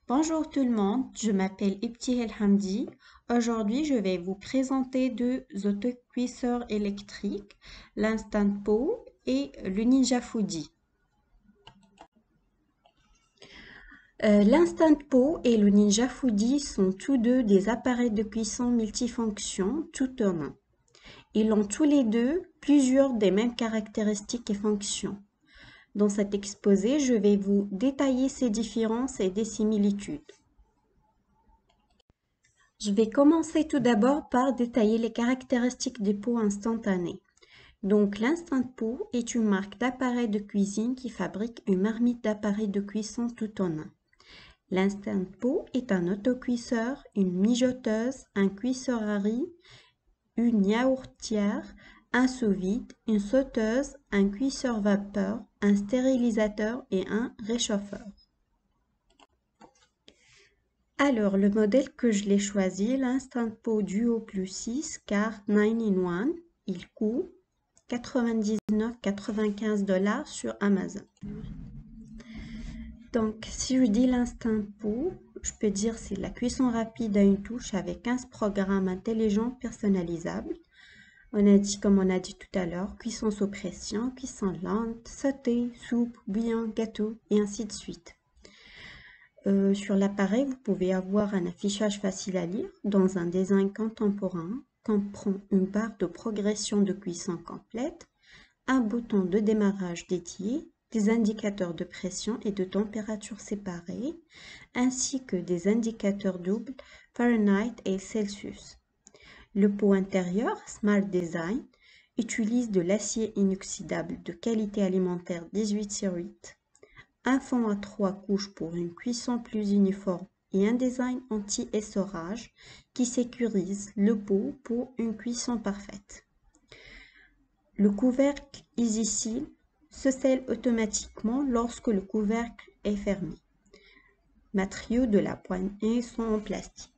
Bonjour tout le monde, je m'appelle Ibtihel Hamdi. Aujourd'hui, je vais vous présenter deux autocuisseurs électriques, l'Instant Pot et le Ninja Foodi. L'Instant Pot et le Ninja Foodi sont tous deux des appareils de cuisson multifonctions tout en un. Ils ont tous les deux plusieurs des mêmes caractéristiques et fonctions. Dans cet exposé, je vais vous détailler ces différences et des similitudes. Je vais commencer tout d'abord par détailler les caractéristiques des pots instantanés. Donc, l'Instant Pot est une marque d'appareil de cuisine qui fabrique une marmite d'appareil de cuisson tout en un. L'Instant Pot est un autocuisseur, une mijoteuse, un cuisseur à riz, une yaourtière, un sous-vide, une sauteuse, un cuisseur vapeur, un stérilisateur et un réchauffeur. Alors, le modèle que je l'ai choisi, l'Instant Pot Duo Plus 6 car 9-in-1, il coûte 99,95 $ sur Amazon. Donc, si je dis l'Instant Pot, je peux dire c'est la cuisson rapide à une touche avec 15 programmes intelligents personnalisables. Comme on a dit tout à l'heure, cuisson sous pression, cuisson lente, sauté, soupe, bouillon, gâteau et ainsi de suite. Sur l'appareil, vous pouvez avoir un affichage facile à lire dans un design contemporain, comprend une barre de progression de cuisson complète, un bouton de démarrage dédié, des indicateurs de pression et de température séparés, ainsi que des indicateurs doubles Fahrenheit et Celsius. Le pot intérieur, Smart Design, utilise de l'acier inoxydable de qualité alimentaire 18/8, un fond à 3 couches pour une cuisson plus uniforme et un design anti-essorage qui sécurise le pot pour une cuisson parfaite. Le couvercle EasySeal se scelle automatiquement lorsque le couvercle est fermé. Matériaux de la poignée sont en plastique.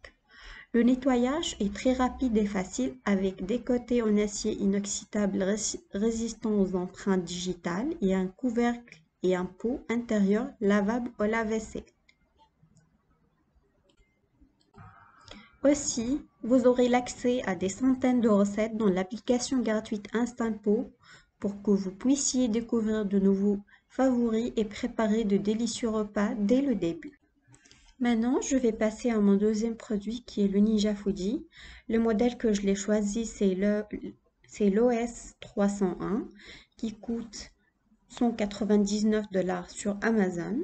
Le nettoyage est très rapide et facile avec des côtés en acier inoxydable résistant aux empreintes digitales et un couvercle et un pot intérieur lavable au lave-vaisselle. Aussi, vous aurez l'accès à des centaines de recettes dans l'application gratuite Instant Pot pour que vous puissiez découvrir de nouveaux favoris et préparer de délicieux repas dès le début. Maintenant, je vais passer à mon deuxième produit qui est le Ninja Foodi. Le modèle que je l'ai choisi, c'est l'OS 301 qui coûte 199 $ sur Amazon.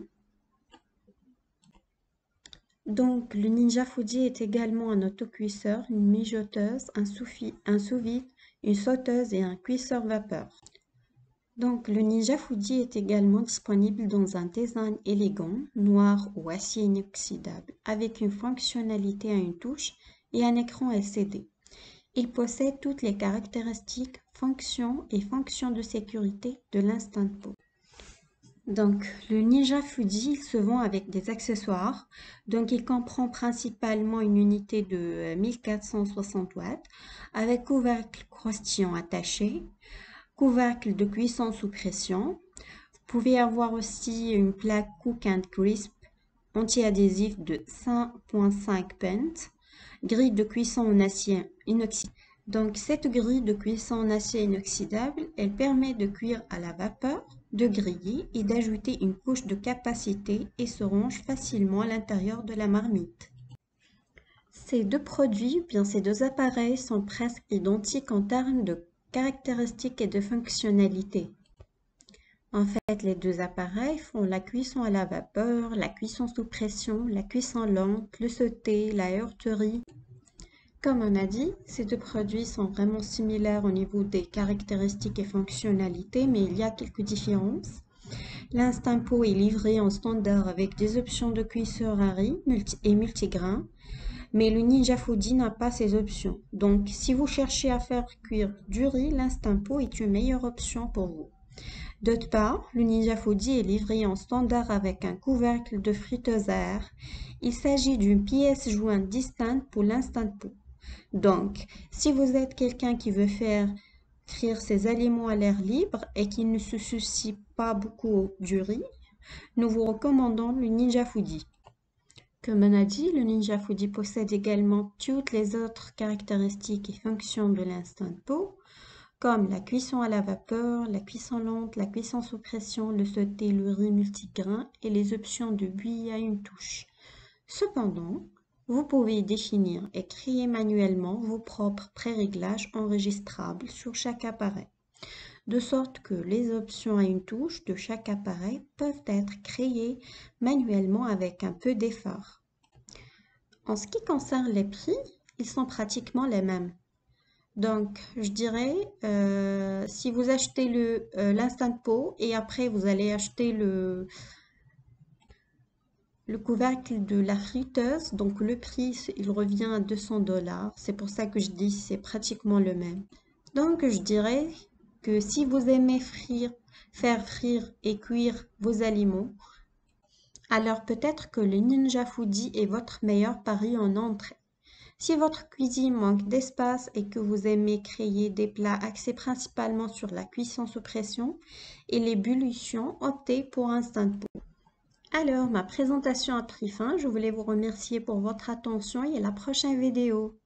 Donc, le Ninja Foodi est également un autocuisseur, une mijoteuse, un sous-vide, une sauteuse et un cuisseur vapeur. Donc, le Ninja Foodi est également disponible dans un design élégant, noir ou acier inoxydable, avec une fonctionnalité à une touche et un écran LCD. Il possède toutes les caractéristiques, fonctions et fonctions de sécurité de l'Instant Pot. Donc, le Ninja Foodi, il se vend avec des accessoires. Donc, il comprend principalement une unité de 1460 watts avec couvercle croustillant attaché, couvercle de cuisson sous pression. Vous pouvez avoir aussi une plaque Cook and Crisp anti-adhésif de 5,5 pence, grille de cuisson en acier inoxydable. Donc, cette grille de cuisson en acier inoxydable, elle permet de cuire à la vapeur, de griller et d'ajouter une couche de capacité et se range facilement à l'intérieur de la marmite. Ces deux produits, ces deux appareils sont presque identiques en termes de caractéristiques et de fonctionnalités. En fait, les deux appareils font la cuisson à la vapeur, la cuisson sous pression, la cuisson lente, le sauté, la heurterie. Comme on a dit, ces deux produits sont vraiment similaires au niveau des caractéristiques et fonctionnalités, mais il y a quelques différences. L'Instant Pot est livré en standard avec des options de cuisseur à riz et multigrains, mais le Ninja Foodi n'a pas ces options. Donc, si vous cherchez à faire cuire du riz, l'Instant Pot est une meilleure option pour vous. D'autre part, le Ninja Foodi est livré en standard avec un couvercle de friteuse à air. Il s'agit d'une pièce jointe distincte pour l'Instant Pot. Donc, si vous êtes quelqu'un qui veut faire cuire ses aliments à l'air libre et qui ne se soucie pas beaucoup du riz, nous vous recommandons le Ninja Foodi. Comme on a dit, le Ninja Foodi possède également toutes les autres caractéristiques et fonctions de l'Instant Pot, comme la cuisson à la vapeur, la cuisson lente, la cuisson sous pression, le sauté, le riz multigrain et les options de bouillie à une touche. Cependant, vous pouvez définir et créer manuellement vos propres pré-réglages enregistrables sur chaque appareil, de sorte que les options à une touche de chaque appareil peuvent être créées manuellement avec un peu d'effort. En ce qui concerne les prix, ils sont pratiquement les mêmes. Donc, je dirais, si vous achetez l'Instant Pot et après vous allez acheter le couvercle de la friteuse, donc le prix, il revient à 200 $. C'est pour ça que je dis c'est pratiquement le même. Donc, je dirais que si vous aimez faire frire et cuire vos aliments, alors peut-être que le Ninja Foodi est votre meilleur pari en entrée. Si votre cuisine manque d'espace et que vous aimez créer des plats axés principalement sur la cuisson sous pression et l'ébullition, optez pour Instant Pot. Alors, ma présentation a pris fin. Je voulais vous remercier pour votre attention et à la prochaine vidéo.